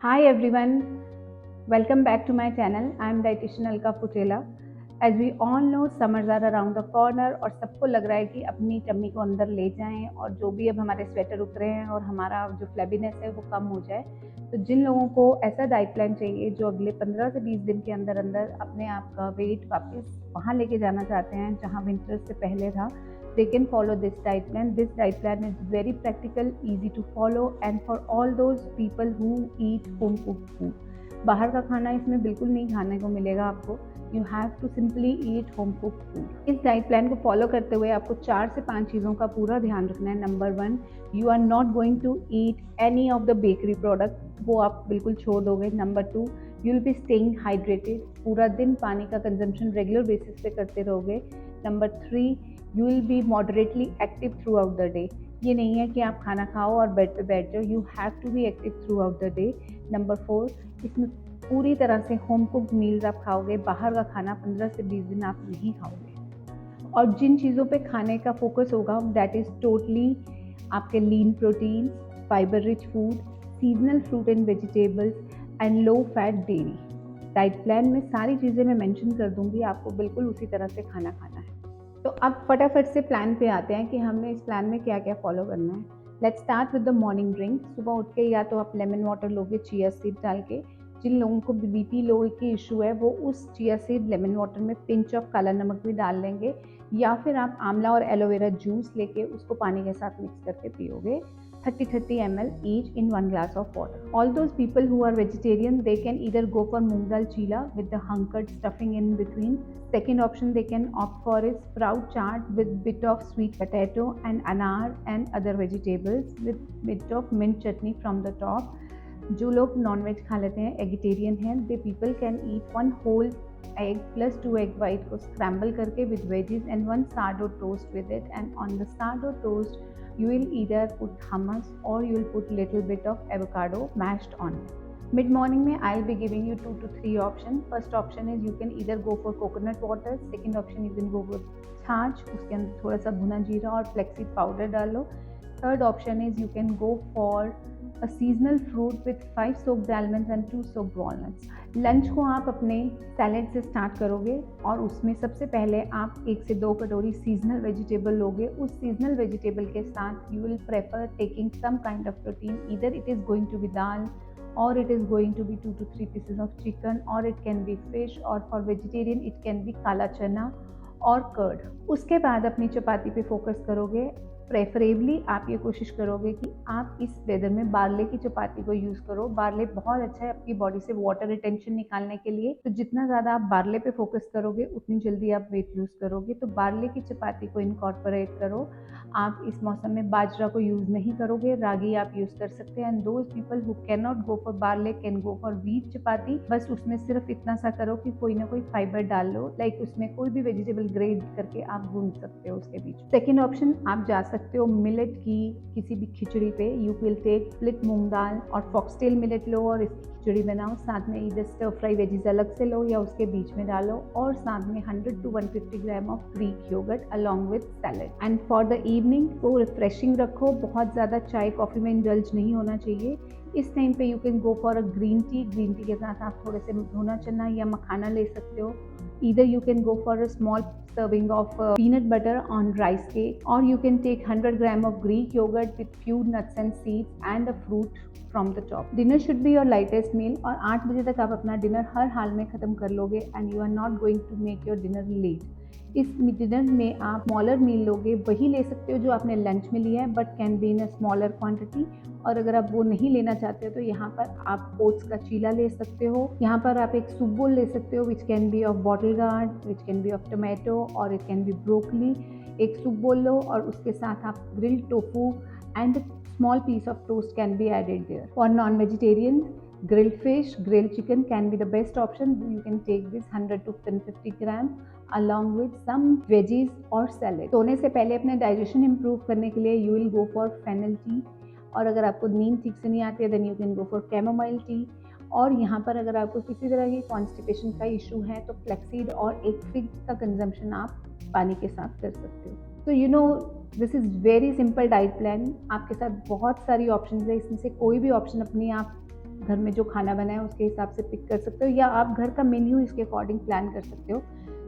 Hi everyone, welcome back to my channel. I am dietitian Alka Futela. As we all know, summers are around the corner और सबको लग रहा है कि अपनी टम्मी को अंदर ले जाएं और जो भी अब हमारे स्वेटर उतरे हैं और हमारा जो फ्लैबीनेस है वो कम हो जाए। तो जिन लोगों को ऐसा डाइट प्लान चाहिए जो अगले 15 से 20 दिन के अंदर अंदर अपने आप का वेट वापस वहाँ लेके जाना चाहते हैं जहाँ विंटर से पहले था, they can follow this diet plan. This diet plan is very practical, easy to follow and for all those people who eat home cooked food. बाहर का खाना इसमें बिल्कुल नहीं खाने को मिलेगा आपको. You have to simply eat home cooked food. इस डाइट प्लान को फॉलो करते हुए आपको 4 से 5 चीज़ों का पूरा ध्यान रखना है. Number 1, you are not going to eat any of the bakery product, वो आप बिल्कुल छोड़ दोगे. Number 2, you will be staying hydrated, पूरा दिन पानी का कंजम्पशन रेगुलर बेसिस पे करते रहोगे. Number 3, you will B moderately active throughout the day. ये नहीं है कि आप खाना खाओ और बेड पे बैठ जाओ, you have to be active throughout the day. Number 4, इसमें पूरी तरह से होम कुक्ड मील्स आप खाओगे, बाहर का खाना 15 से 20 दिन आप नहीं खाओगे. और जिन चीज़ों पे खाने का फोकस होगा दैट इज़ टोटली आपके lean protein, fibre rich food, seasonal fruit and vegetables and low fat dairy. Diet plan में सारी चीज़ें मैं मेंशन कर दूंगी, आपको बिल्कुल उसी तरह से खाना खाना है. तो अब फटाफट से प्लान पे आते हैं कि हमने इस प्लान में क्या क्या फॉलो करना है. Let's start with the morning drink. सुबह उठ के या तो आप लेमन वाटर लोगे चिया सीड डाल के. जिन लोगों को बीपी लो की इशू है वो उस चिया सीड लेमन वाटर में पिंच ऑफ काला नमक भी डाल लेंगे, या फिर आप आंवला और एलोवेरा जूस लेके उसको पानी के साथ मिक्स करके पियोगे. 30 ml each in 1 glass of water. All those people who are vegetarian, they can either go for moong dal chila with the hunkered stuffing in between. Second option they can opt for is sprout chaat with bit of sweet potato and anar and other vegetables with bit of mint chutney from the top. जो लोग non veg खा लेते हैं, eggetarian हैं, they people can eat 1 whole egg plus 2 egg white को scramble करके with veggies and 1 sourdough toast with it, and on the sourdough toast you will either put hummus or you will put little bit of avocado mashed on it. Mid morning में I'll be giving you 2 to 3 options. First option is you can either go for coconut water. Second option you can go for छाछ, उसके अंदर थोड़ा सा भुना जीरा और flaxseed powder डालो. Third option is you can go for a seasonal fruit with 5 soaked almonds and 2 soaked walnuts. Lunch को आप अपने सैलेड से स्टार्ट करोगे और उसमें सबसे पहले आप 1 से 2 कटोरी सीजनल वेजिटेबल लोगे. उस सीजनल वेजिटेबल के साथ you will prefer taking some kind of protein, either it is going to be dal or it is going to be 2 to 3 pieces of chicken, or it can be fish, or for vegetarian it can be काला चना और curd. उसके बाद अपनी चपाती पे focus करोगे. Preferably आप ये कोशिश करोगे कि आप इस वेदर में बार्ले की चपाती को यूज़ करो. बार्ले बहुत अच्छा है आपकी बॉडी से वाटर रिटेंशन निकालने के लिए, तो जितना ज़्यादा आप बार्ले पे फोकस करोगे उतनी जल्दी आप वेट लूज़ करोगे. तो बार्ले की चपाती को इनकॉर्पोरेट करो. आप इस मौसम में बाजरा को यूज़ नहीं करोगे, रागी आप यूज़ कर सकते हैं. And those people who can not go for barley can go for wheat chapati. बस उसमें सिर्फ इतना सा करो कि कोई ना कोई फाइबर डाल लो, लाइक उसमें कोई भी वेजिटेबल ग्रेड करके आप गूंद सकते हो उसके बीच. सेकेंड ऑप्शन आप जा सकते हो मिलेट की किसी भी खिचड़ी पे. यू विल टेक स्प्लिट मूंग दाल और फॉक्सटेल मिलेट लो और इसकी खिचड़ी बनाओ. साथ में इधर स्टर फ्राई वेजीज अलग से लो या उसके बीच में डालो, और साथ में 100 to 150 gram of Greek yoghurt along with salad. And for the evening को रिफ्रेशिंग रखो, बहुत ज़्यादा चाय कॉफ़ी में इंडल्ज नहीं होना चाहिए. इस टाइम पे you can go for a green tea. Green tea के साथ आप थोड़े से भुना चना या मखाना ले सकते हो. Either you can go for a small serving of peanut butter on rice cake, or you can take 100 gram of Greek yogurt with few nuts and seeds and a fruit from the top. Dinner should be your lightest meal, और 8 बजे तक आप अपना dinner हर हाल में ख़त्म कर लोगे and you are not going to make your dinner late. इस डिनर में आप स्मॉलर मील लोगे, वही ले सकते हो जो आपने लंच में लिया है, but can be in a smaller quantity. और अगर आप वो नहीं लेना चाहते हो तो यहाँ पर आप ओट्स का चीला ले सकते हो. यहाँ पर आप एक सूप बोल ले सकते हो which can be of bottle gourd, which can be of tomato, और इट कैन बी ब्रोकली. एक सूप बोल लो और उसके साथ आप grilled tofu and small piece of toast can be added there. For non vegetarian, grilled fish, grilled chicken can be the best option. You can take this 100 to 150 gram along with some veggies or salad. सोने से पहले अपने digestion improve करने के लिए you will go for fennel tea, और अगर आपको नींद ठीक से नहीं आती है then you can go for chamomile tea. और यहाँ पर अगर आपको किसी तरह की कॉन्स्टिपेशन का इशू है तो फ्लेक्सीड और एक फिग का कंजम्पशन आप पानी के साथ कर सकते हो. तो you know this is very simple diet plan. आपके साथ बहुत सारी ऑप्शन है, इसमें से कोई भी ऑप्शन अपनी आप घर में जो खाना बना है उसके हिसाब से पिक कर सकते हो, या आप घर का मेन्यू इसके अकॉर्डिंग प्लान कर सकते हो।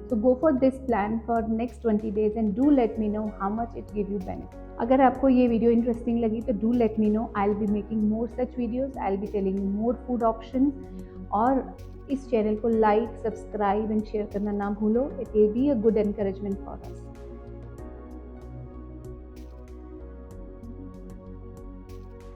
So go for this plan for next 20 days and do let me know how much it give you benefit. अगर आपको ये वीडियो इंटरेस्टिंग लगी तो do let me know, I will be making more such videos, I will be telling more food option. और इस channel को like, subscribe and share करना ना भूलो, it will be a good encouragement for us.